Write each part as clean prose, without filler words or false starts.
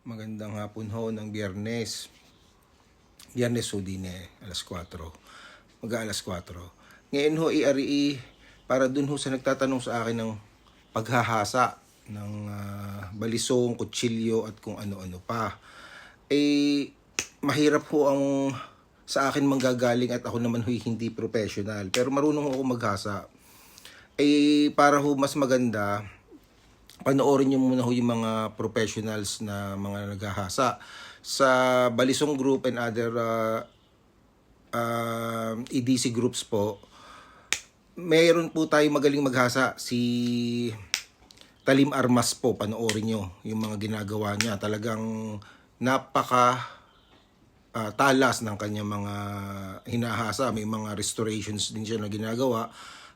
Magandang hapon ho ng Biyernes. Biyernes ho din alas 4. Mag-aalas 4. Ngayon ho para dun ho sa nagtatanong sa akin ng paghahasa ng balisong, kutsilyo at kung ano-ano pa. Mahirap ho ang sa akin manggagaling at ako naman ho hindi professional. Pero marunong ako maghasa. Para ho mas maganda, panoorin nyo muna ho yung mga professionals na mga naghahasa sa Balisong Group and other EDC groups po. Mayroon po tayo magaling maghasa, si Talim Armas po. Panoorin nyo yung mga ginagawa niya. Talagang napaka talas ng kanyang mga hinahasa. May mga restorations din siya na ginagawa.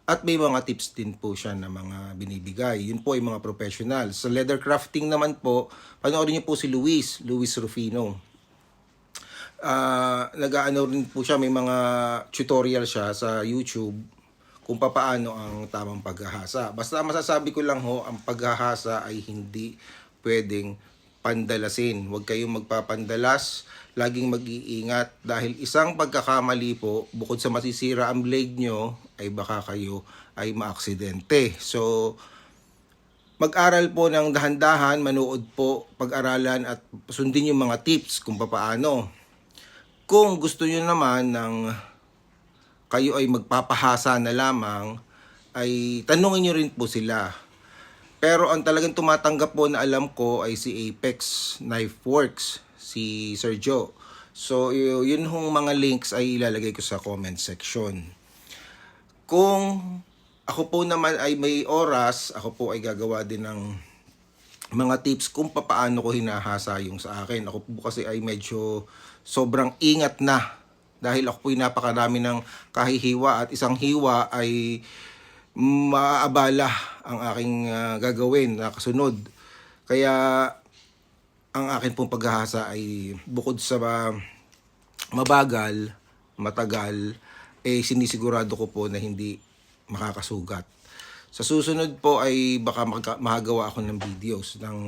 At may mga tips din po siya na mga binibigay. Yun po ay mga professional. Sa leather crafting naman po, panoorin niyo po si Luis Rufino. Nag-aano rin po siya, may mga tutorial siya sa YouTube kung paano ang tamang paghahasa. Basta masasabi ko lang ho, ang paghahasa ay hindi pwedeng pandalasin. Huwag kayong magpapandalas, laging mag-iingat dahil isang pagkakamali po, bukod sa masisira ang blade nyo, ay baka kayo ay maaksidente. So, mag-aral po ng dahan-dahan, manood po, pag-aralan at sundin yung mga tips kung paano. Kung gusto nyo naman ng kayo ay magpapahasa na lamang, ay tanungin nyo rin po sila. Pero ang talagang tumatanggap po na alam ko ay si Apex Knife Works, si Sir Joe. So, yun hong mga links ay ilalagay ko sa comment section. Kung ako po naman ay may oras, ako po ay gagawa din ng mga tips kung paano ko hinahasa yung sa akin. Ako po kasi ay medyo sobrang ingat na dahil ako po ay napakarami ng kahihiwa at isang hiwa ay maaabala ang aking gagawin na kasunod. Kaya ang akin pong paghahasa ay bukod sa mabagal, matagal, sinisigurado ko po na hindi makakasugat. Sa susunod po ay baka makagawa ako ng videos ng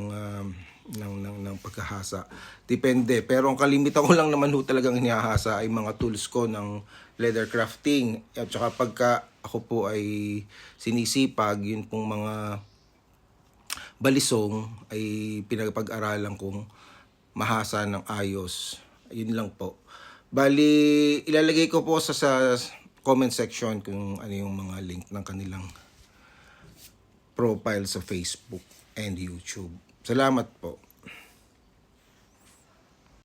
paghahasa. Depende. Pero ang kalimitan ko lang naman ho talagang hinahasa ay mga tools ko ng leather crafting. At saka pagka ako po ay sinisipag, yun pong mga balisong ay pinagpag-aralan kong mahasa ng ayos. Yun lang po. Bali, ilalagay ko po sa comment section kung ano yung mga link ng kanilang profile sa Facebook and YouTube. Salamat po.